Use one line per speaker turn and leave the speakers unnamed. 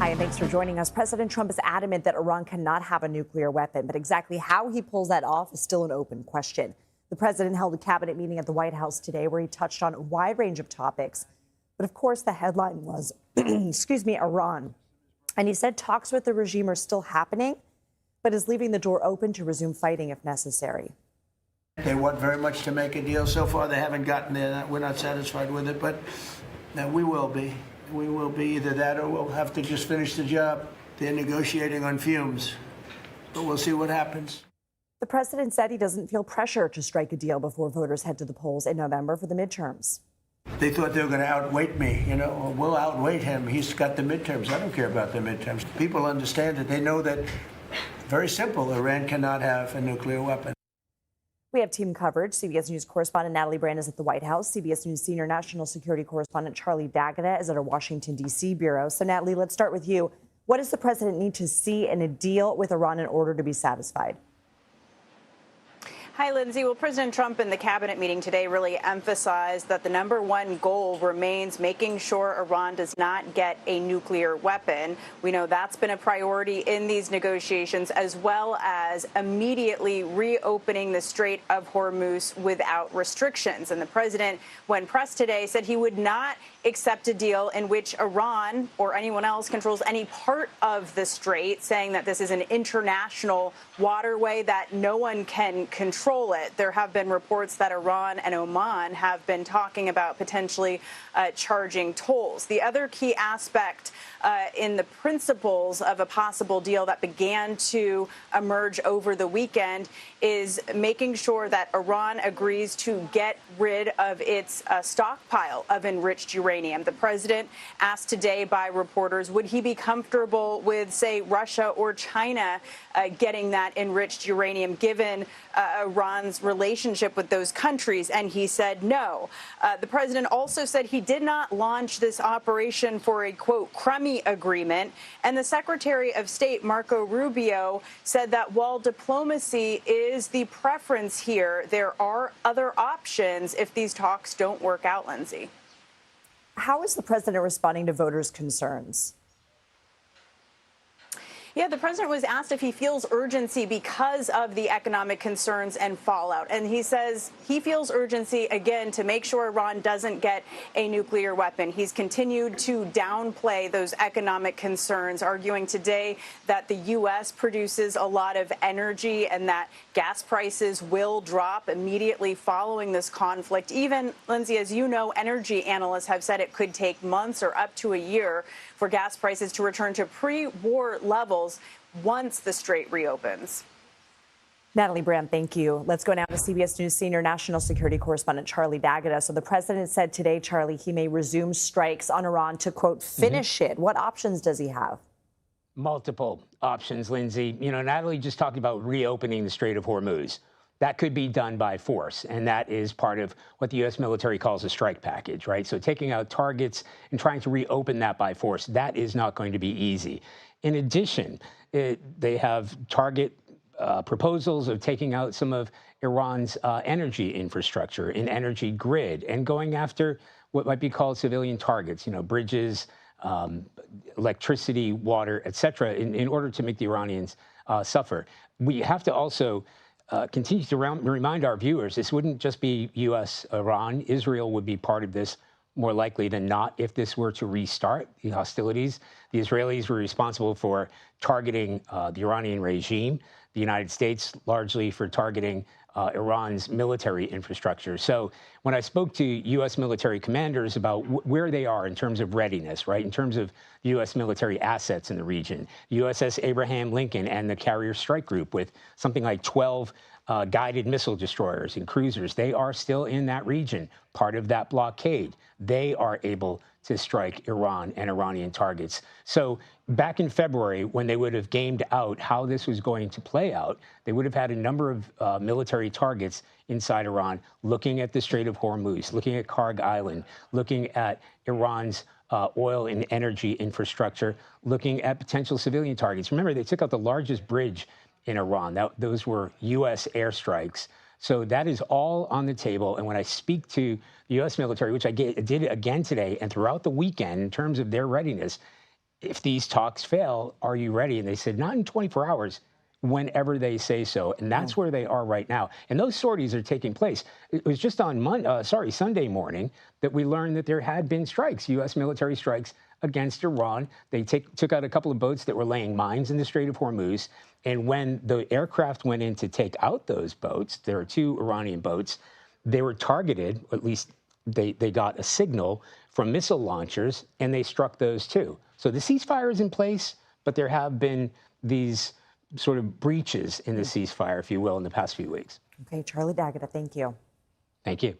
Hi, and thanks for joining us. President Trump is adamant that Iran cannot have a nuclear weapon, but exactly how he pulls that off is still an open question. The president held a cabinet meeting at the White House today where he touched on a wide range of topics. But of course, the headline was, Iran. And he said talks with the regime are still happening, but is leaving the door open to resume fighting if necessary.
They want very much to make a deal. So far, they haven't gotten there. We're not satisfied with it, but we will be. We will be either that or we'll have to just finish the job. They're negotiating on fumes, but we'll see what happens.
The president said he doesn't feel pressure to strike a deal before voters head to the polls in November for the midterms.
They thought they were going to outweight me, we'll outweight him. He's got the midterms. I don't care about the midterms. People understand it. They know that, very simple, Iran cannot have a nuclear weapon.
We have team coverage. CBS News correspondent Natalie is at the White House. CBS News senior national security correspondent Charlie D'Agata is at our Washington, D.C. bureau. So, Natalie, let's start with you. What does the president need to see in a deal with Iran in order to be satisfied?
Hi, Lindsay. Well, President Trump in the cabinet meeting today really emphasized that the number one goal remains making sure Iran does not get a nuclear weapon. We know that's been a priority in these negotiations, as well as immediately reopening the Strait of Hormuz without restrictions. And the president, when pressed today, said he would not accept a deal in which Iran or anyone else controls any part of the strait, saying that this is an international waterway that no one can control it. There have been reports that Iran and Oman have been talking about potentially charging tolls. The other key aspect in the principles of a possible deal that began to emerge over the weekend is making sure that Iran agrees to get rid of its stockpile of enriched uranium. The president asked today by reporters, would he be comfortable with, say, Russia or China getting that enriched uranium, given Iran's relationship with those countries? And he said no. The president also said he did not launch this operation for a, quote, crummy agreement. And the Secretary of State, Marco Rubio, said that while diplomacy is the preference here, there are other options if these talks don't work out, Lindsay.
How is the president responding to voters' concerns?
Yeah, the president was asked if he feels urgency because of the economic concerns and fallout. And he says he feels urgency, again, to make sure Iran doesn't get a nuclear weapon. He's continued to downplay those economic concerns, arguing today that the U.S. produces a lot of energy and that gas prices will drop immediately following this conflict. Even, Lindsay, as you know, energy analysts have said it could take months or up to a year for gas prices to return to pre-war levels once the strait reopens.
Natalie Brand, thank you. Let's go now to CBS News senior national security correspondent Charlie D'Agata. So the president said today, Charlie, he may resume strikes on Iran to, quote, finish it. What options does he have?
Multiple options, Lindsay. Natalie just talked about reopening the Strait of Hormuz. That could be done by force, and that is part of what the U.S. military calls a strike package, right? So taking out targets and trying to reopen that by force, that is not going to be easy. In addition, they have target proposals of taking out some of Iran's energy infrastructure and energy grid and going after what might be called civilian targets, bridges, electricity, water, et cetera, in order to make the Iranians suffer. We have to also continue to remind our viewers, this wouldn't just be U.S., Iran. Israel would be part of this more likely than not if this were to restart the hostilities. The Israelis were responsible for targeting the Iranian regime, the United States largely for targeting Iran's military infrastructure. So when I spoke to U.S. military commanders about where they are in terms of readiness, right, in terms of U.S. military assets in the region, USS Abraham Lincoln and the Carrier Strike Group with something like 12 guided missile destroyers and cruisers, they are still in that region, part of that blockade. They are able to strike Iran and Iranian targets. So back in February, when they would have gamed out how this was going to play out, they would have had a number of military targets inside Iran, looking at the Strait of Hormuz, looking at Karg Island, looking at Iran's oil and energy infrastructure, looking at potential civilian targets. Remember, they took out the largest bridge in Iran. Those were U.S. airstrikes. So that is all on the table. And when I speak to the U.S. military, which I did again today and throughout the weekend in terms of their readiness, if these talks fail, are you ready? And they said, not in 24 hours, whenever they say so. And that's where they are right now. And those sorties are taking place. It was just on Sunday morning that we learned that there had been strikes, U.S. military strikes against Iran. They took out a couple of boats that were laying mines in the Strait of Hormuz. And when the aircraft went in to take out those boats, there are 2 Iranian boats, they were targeted, at least they got a signal from missile launchers, and they struck those too. So the ceasefire is in place, but there have been these sort of breaches in the ceasefire, if you will, in the past few weeks.
Okay, Charlie D'Agata, thank you.
Thank you.